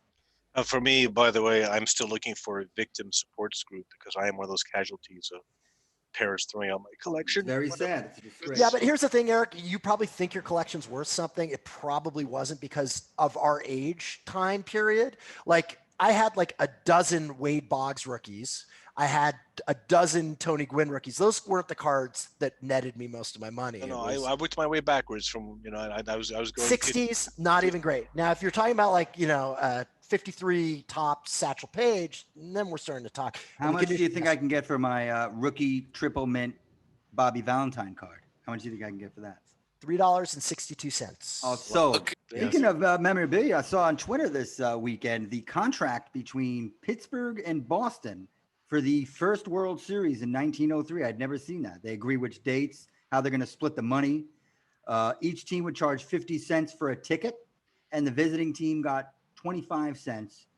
For me, by the way, I'm still looking for a victim supports group because I am one of those casualties of parents throwing out my collection. Very sad. Yeah, but here's the thing, Eric. You probably think your collection's worth something. It probably wasn't because of our age time period. Like, I had like a dozen Wade Boggs rookies. I had a dozen Tony Gwynn rookies. Those weren't the cards that netted me most of my money. No, I worked my way backwards from, I was going 60s, not even great. Now, if you're talking about 53 top Satchel Paige, then we're starting to talk. How much do you think I can get for my rookie triple mint Bobby Valentine card? How much do you think I can get for that? $3.62. Oh, so speaking of memorabilia, I saw on Twitter this weekend the contract between Pittsburgh and Boston for the first World Series in 1903. I'd never seen that. They agree which dates, how they're going to split the money. Each team would charge 50 cents for a ticket, and the visiting team got 25 cents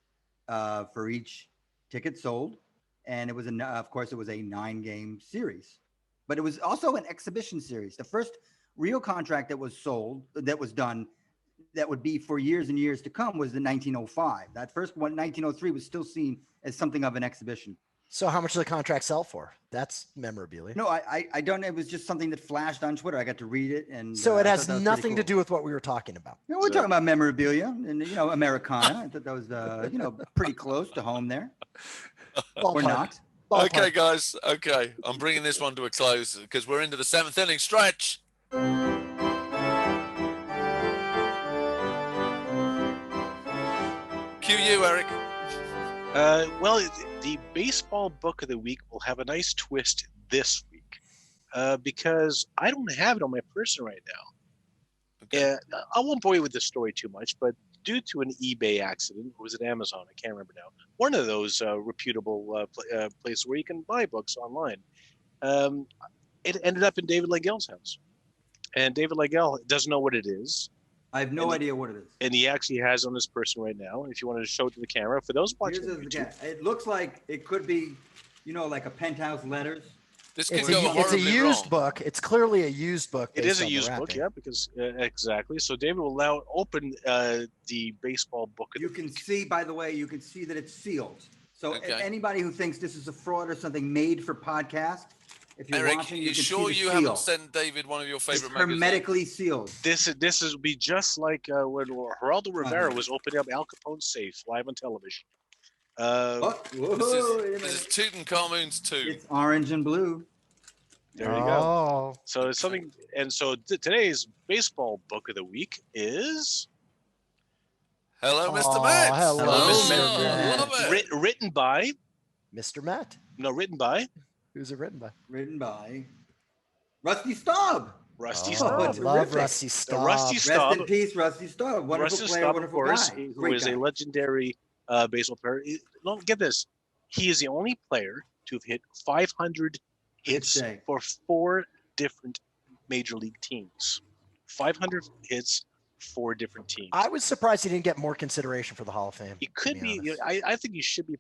for each ticket sold. And it was, of course, it was a 9-game series. But it was also an exhibition series. The first real contract that was sold, that was done, that would be for years and years to come was in 1905. That first one, 1903, was still seen as something of an exhibition. So how much did the contract sell for? That's memorabilia. No, I don't. It was just something that flashed on Twitter. I got to read it, and so it has nothing to do with what we were talking about. No, we're talking about memorabilia and Americana. I thought that was pretty cose to home there, or not. Ballpark. Okay, guys. Okay, I'm bringing this one to a close because we're into the 7th inning stretch. Cue you, Eric. Well, the baseball book of the week will have a nice twist this week because I don't have it on my person right now. Okay. I won't bore you with the story too much, but due to an eBay accident, or was it Amazon? I can't remember now. One of those reputable places where you can buy books online. It ended up in David Legel's house. And David Legel doesn't know what it is. I have no idea what it is. And he actually has on his person right now. If you wanted to show it to the camera, for those watching it looks like it could be, like a Penthouse Letters. This could go horribly It's a used wrong. book. It's clearly a used book. It is a used book, yeah, because exactly. So David will now open the baseball book. You can see, by the way, that it's sealed. So anybody who thinks this is a fraud or something made for podcast, if you're Eric, watching, you sure you haven't sent David one of your favorite magazines? Hermetically sealed. This will be just like when Geraldo Rivera was opening up Al Capone's safe live on television. This is Tutankhamun's tomb. It's orange and blue. There you go. So it's something, and so today's baseball book of the week is. Hello, Mr. Matt. Hello, Mr. Matt. Written by. Mr. Matt. No, written by. Who's it written by? Written by Rusty Staub. Rusty I Staub. love Rusty Staub. Rusty Staub. Rest in peace, Rusty Staub. Wonderful Rusty player, Staub, wonderful of course, guy. who is guy. a legendary baseball player. Don't get this. He is the only player to have hit 500 hits for 4 different major league teams. 500 hits, 4 different teams. I was surprised he didn't get more consideration for the Hall of Fame. He could be. I think he should be,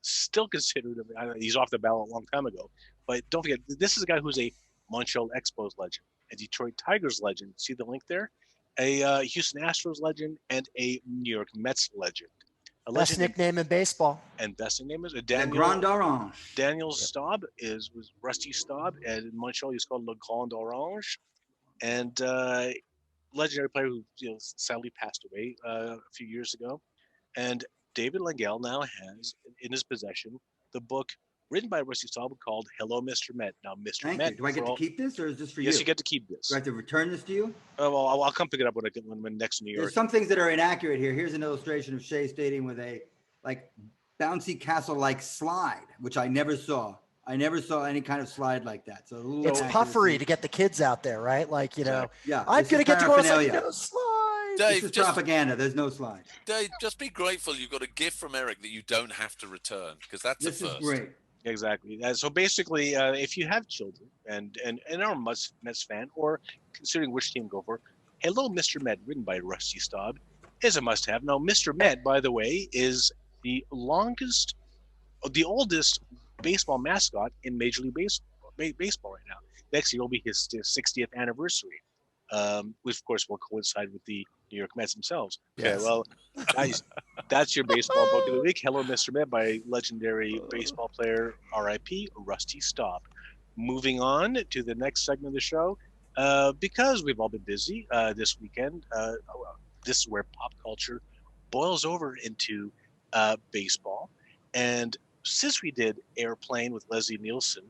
still considered. He's off the ballot a long time ago. But don't forget, this is a guy who's a Montreal Expos legend, a Detroit Tigers legend. See the link there? A Houston Astros legend and a New York Mets legend. Best nickname in baseball. And best nickname is Daniel. Le Grand Orange. Daniel Staub was Rusty Staub, and in Montreal he's called Le Grand Orange. And legendary player who sadly passed away a few years ago. And David Langell now has in his possession the book written by Rusty Staub called Hello, Mr. Met. Now, Mr. Met. Do I get to keep this, or is this for you? Yes, you get to keep this. Do I have to return this to you? Oh, well, I'll come pick it up when I'm next in New York. There's some things that are inaccurate here. Here's an illustration of Shea Stadium with a bouncy castle-like slide, which I never saw. I never saw any kind of slide like that. So it's puffery to get the kids out there, right? Yeah, I'm going to get to go outside. No slide. Dave, this is propaganda. There's no slide. Dave, just be grateful you've got a gift from Eric that you don't have to return, because that's this a first. Is great. Exactly. So basically, if you have children and are a Mets fan, or considering which team to go for, Hello, Mr. Met, written by Rusty Staub, is a must-have. Now, Mr. Met, by the way, is the oldest baseball mascot in Major League Baseball right now. Next year will be his 60th anniversary, which of course will coincide with the New York Mets themselves. Yes. Okay, well, guys, that's your baseball book of the week. Hello, Mr. Met, by legendary baseball player R.I.P. Rusty Staub. Moving on to the next segment of the show, because we've all been busy this weekend. This is where pop culture boils over into baseball, and since we did Airplane with Leslie Nielsen,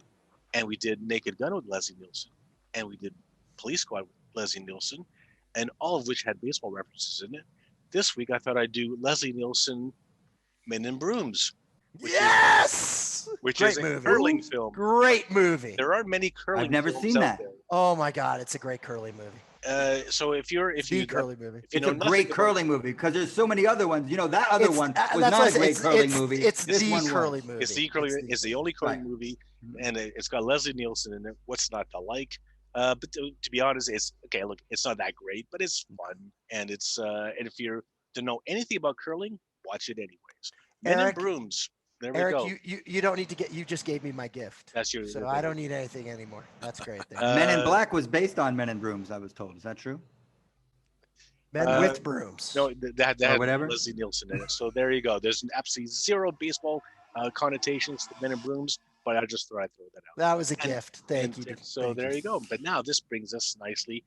and we did Naked Gun with Leslie Nielsen, and we did Police Squad with Leslie Nielsen, and all of which had baseball references in it, this week I thought I'd do Leslie Nielsen, Men in Brooms. Which is a curling film. Great movie. There aren't many curling. I've never seen that. Oh my God, it's a great curling movie. So if you curling movie, it's a great curling movie because there's so many other ones. That other one was not a great curling movie. It's the curling movie. It's the curling. It's the only curling movie, and it's got Leslie Nielsen in it. What's not to like? But to be honest, it's okay. Look, it's not that great, but it's fun, and it's and if you're to know anything about curling, watch it anyways. Men in Brooms. There we go. Eric, you don't need to get. You just gave me my gift. That's your. So I don't need anything anymore. That's great. Men in Black was based on Men in Brooms. I was told. Is that true? Men with brooms. No, that had whatever. Leslie Nielsen in it. So there you go. There's absolutely zero baseball connotations to Men in Brooms, but I just thought I'd throw that out. That was a gift. Thank you. So there you go. But now this brings us nicely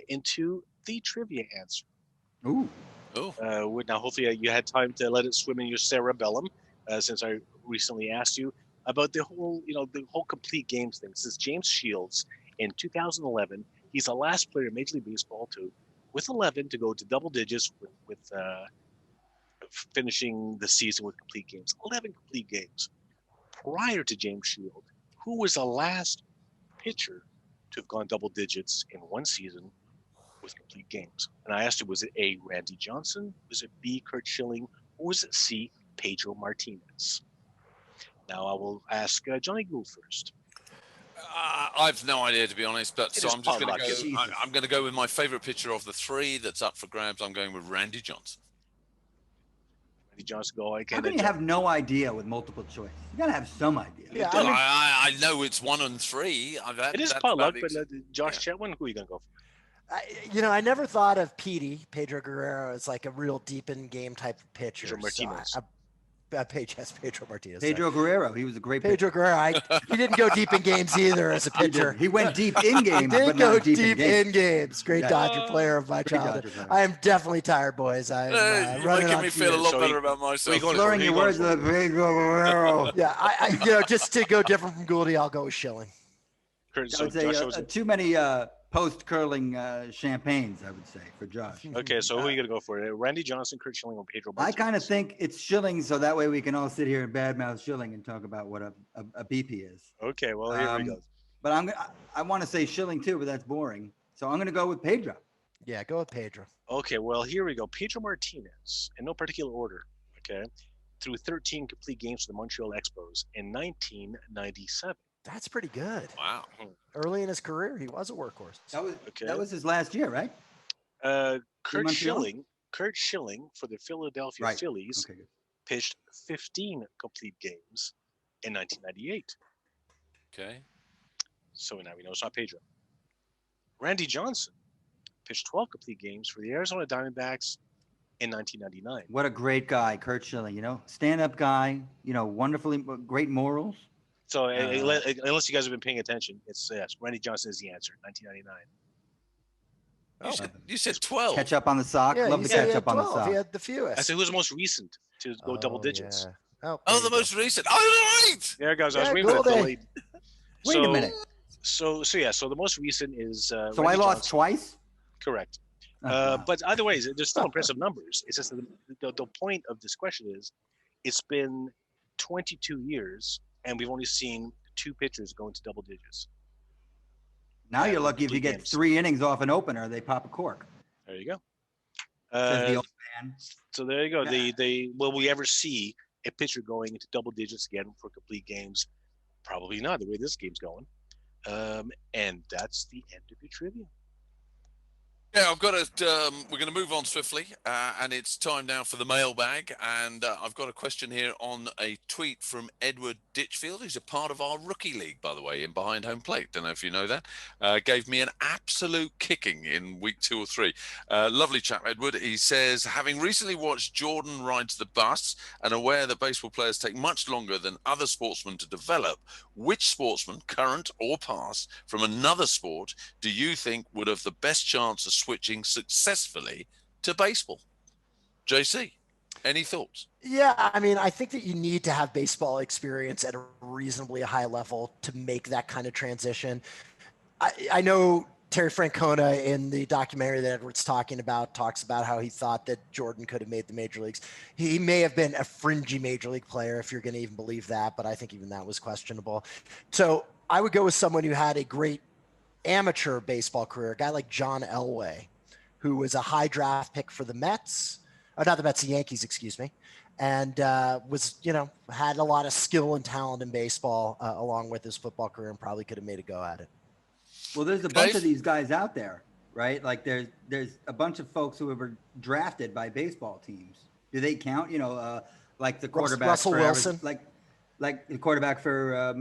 into the trivia answer. Ooh. Now, hopefully, you had time to let it swim in your cerebellum, since I recently asked you about the whole complete games thing. Since James Shields in 2011, he's the last player in Major League Baseball with 11 to go to double digits with finishing the season with complete games. 11 complete games. Prior to James Shields, who was the last pitcher to have gone double digits in one season with complete games? And I asked you, was it A, Randy Johnson? Was it B, Curt Schilling? Or was it C, Pedro Martinez? Now I will ask Johnny Gould first. I've no idea, to be honest, but so I'm just going to go. I'm going to go with my favorite pitcher of the three that's up for grabs. I'm going with Randy Johnson. Randy Johnson, go. How can you have no idea with multiple choice? You got to have some idea. Yeah, I know it's 1 and 3. It is potluck, but Josh Chetwin, who are you going to go for? I never thought of Pedro Guerrero as like a real deep in game type of pitcher. Pedro Martinez. Pedro Martinez. Pedro Guerrero. He was a great Pedro pitcher. Guerrero. He didn't go deep in games either as a pitcher. He went deep in games, he but did go not deep in games. Great Dodger player of my childhood. I am definitely tired, boys. You're making me feel a lot better about myself. Slurring your words with Pedro Guerrero. Yeah, I just to go different from Gouldy, I'll go with Schilling. I would say too many post-curling champagnes, I would say, for Josh. Okay, so who are you going to go for? Randy Johnson, Curt Schilling, or Pedro Martinez? I kind of think it's Schilling, so that way we can all sit here and badmouth Schilling and talk about what a BP is. Okay, well, here we go. But I want to say Schilling too, but that's boring. So I'm going to go with Pedro. Yeah, go with Pedro. Okay, well, here we go. Pedro Martinez, in no particular order, okay, threw 13 complete games for the Montreal Expos in 1997. That's pretty good. Wow. Early in his career, he was a workhorse. That was his last year, right? Kurt Schilling for the Philadelphia Phillies pitched 15 complete games in 1998. Okay. So now we know it's not Pedro. Randy Johnson pitched 12 complete games for the Arizona Diamondbacks in 1999. What a great guy, Kurt Schilling. Stand-up guy. Wonderfully great morals. So unless you guys have been paying attention, it's yes, Randy Johnson is the answer. 1999. You said 12. Catch up on the sock. Yeah, Love to catch up on the 12. sock. He had the fewest. I said who's the most recent to go double digits? Yeah. Oh, the most recent. Oh, right. There it goes. I was waiting for the delayed. Wait a minute. So the most recent is. So Randy I lost Johnson. twice. Correct. Oh, wow. But either way, there's still impressive numbers. It's just the point of this question is, it's been 22 years and we've only seen 2 pitchers go into double digits. Now you're lucky if you get 3 innings off an opener, they pop a cork. There you go. Says the old man. So there you go. Will we ever see a pitcher going into double digits again for complete games? Probably not, the way this game's going. And that's the end of your trivia. Yeah, I've got to. We're going to move on swiftly, and it's time now for the mailbag. And I've got a question here on a tweet from Edward Ditchfield, who's a part of our rookie league, by the way, in Behind Home Plate. Don't know if you know that. Gave me an absolute kicking in week 2 or 3. Lovely chap, Edward. He says, having recently watched Jordan rides the bus and aware that baseball players take much longer than other sportsmen to develop, which sportsman, current or past, from another sport, do you think would have the best chance of switching successfully to baseball? JC, any thoughts? Yeah, I mean, I think that you need to have baseball experience at a reasonably high level to make that kind of transition. I know Terry Francona in the documentary that Edward's talking about talks about how he thought that Jordan could have made the major leagues. He may have been a fringy major league player, if you're going to even believe that, but I think even that was questionable. So I would go with someone who had a great amateur baseball career, a guy like John Elway, who was a high draft pick for the Mets, not the Mets, the Yankees, excuse me, and was, had a lot of skill and talent in baseball along with his football career, and probably could have made a go at it. Well, there's a bunch of these guys out there, right? Like there's a bunch of folks who were drafted by baseball teams. Do they count? Like the quarterback Russell Wilson, like the quarterback for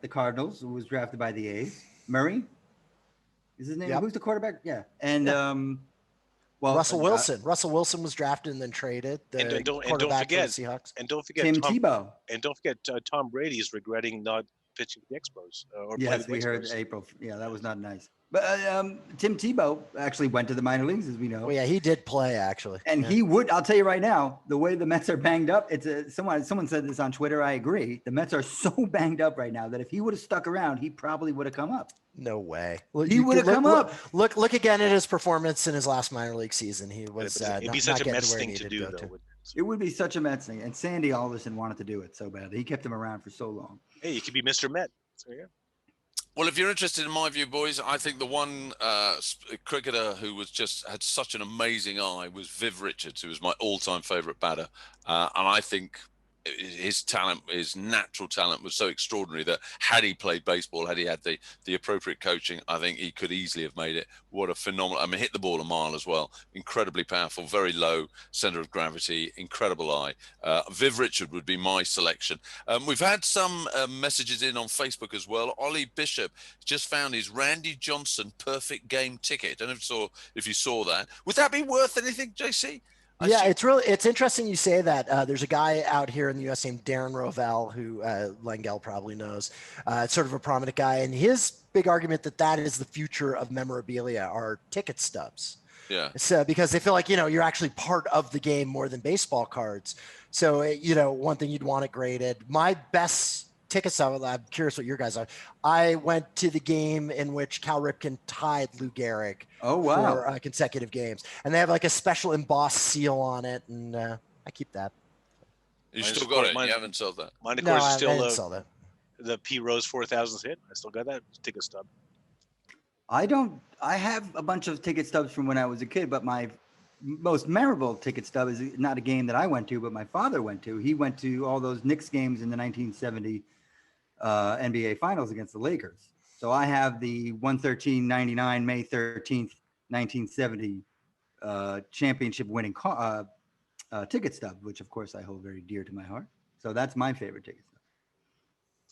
the Cardinals, who was drafted by the A's. Murray is his name. Yep. Who's the quarterback? Yeah, and Russell Wilson. Russell Wilson was drafted and then traded. And don't forget Seahawks. And don't forget Tim Tebow. And don't forget Tom Brady is regretting not pitching for the Expos. Yes, we heard April. Yeah, that was not nice. But Tim Tebow actually went to the minor leagues, as we know. Well, yeah, he did play actually. And he would. I'll tell you right now, the way the Mets are banged up, someone said this on Twitter. I agree. The Mets are so banged up right now that if he would have stuck around, he probably would have come up. No way. He would have come up. Look again at his performance in his last minor league season. He was. It'd be such a Mets thing to do, though. It would be such a Mets thing. And Sandy Alderson wanted to do it so badly. He kept him around for so long. Hey, you could be Mr. Met. So, yeah. Well, if you're interested in my view, boys, I think the one cricketer who had such an amazing eye was Viv Richards, who was my all-time favourite batter. And I think his natural talent was so extraordinary that had he played baseball, had he had the appropriate coaching, I think he could easily have made it. What a phenomenal, hit the ball a mile as well. Incredibly powerful, very low center of gravity, incredible eye. Viv Richard would be my selection. We've had some messages in on Facebook as well. Ollie Bishop just found his Randy Johnson perfect game ticket. I don't know if you saw that. Would that be worth anything, JC? It's interesting you say that. There's a guy out here in the U.S. named Darren Rovell, who Langell probably knows. It's sort of a prominent guy, and his big argument that is the future of memorabilia are ticket stubs. Yeah. So because they feel like you're actually part of the game more than baseball cards. So one thing you'd want it graded. My best ticket stub, I'm curious what your guys are. I went to the game in which Cal Ripken tied Lou Gehrig. Oh, wow. For consecutive games. And they have like a special embossed seal on it. And I keep that. You still got it? You haven't sold that? Mine, of course, is still I didn't sell that. the P Rose 4000s hit. I still got that ticket stub. I have a bunch of ticket stubs from when I was a kid, but my most memorable ticket stub is not a game that I went to, but my father went to. He went to all those Knicks games in the 1970 NBA Finals against the Lakers. So I have the 113.99 May 13th, 1970 championship winning ticket stub, which of course I hold very dear to my heart. So that's my favorite ticket stub.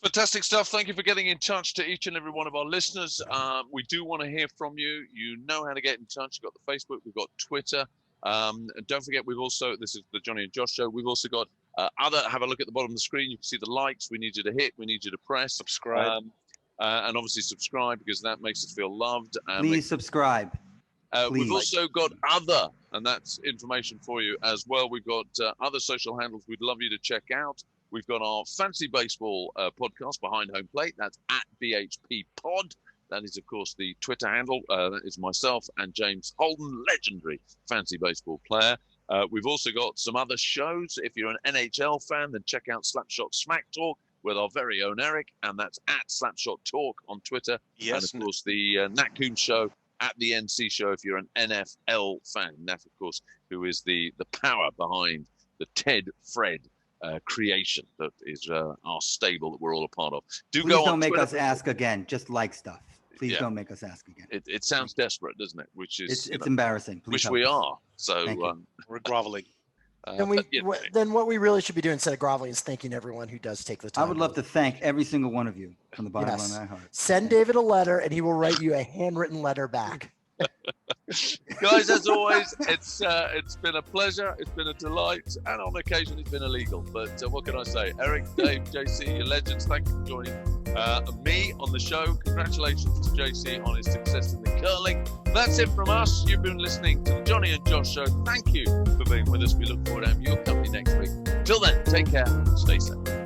Fantastic stuff. Thank you for getting in touch to each and every one of our listeners. We do want to hear from you. You know how to get in touch. You've got the Facebook, we've got Twitter. And don't forget, we've also, this is the Johnny and Josh show. We've also got have a look at the bottom of the screen. You can see the likes. We need you to hit. We need you to press. Subscribe. And obviously subscribe, because that makes us feel loved. Please subscribe. We've also got other, and that's information for you as well. We've got other social handles we'd love you to check out. We've got our Fancy Baseball podcast, Behind Home Plate. That's at BHP Pod. That is, of course, the Twitter handle. That is myself and James Holden, legendary fancy baseball player. We've also got some other shows. If you're an NHL fan, then check out Slapshot Smack Talk with our very own Eric, and that's at Slapshot Talk on Twitter. Yes. And, of course, the Nat Coon Show at the NC Show if you're an NFL fan. Nat, of course, who is the power behind the Ted Fred creation that is our stable that we're all a part of. Please don't make us ask again. Just like stuff. Please don't make us ask again. It sounds desperate, doesn't it? Which is it's embarrassing. Please which we are. So we're groveling. Then what we really should be doing instead of groveling is thanking everyone who does take the time. I would love to thank every single one of you from the bottom of my heart. Send David a letter, and he will write you a handwritten letter back. Guys, as always, it's been a pleasure, it's been a delight, and on occasion it's been illegal, but what can I say? Eric, Dave, JC, you're legends. Thank you for joining me on the show. Congratulations to JC on his success in the curling. That's it from us. You've been listening to the Johnny and Josh show. Thank you for being with us. We look forward to having your company next week. Till then, take care, stay safe.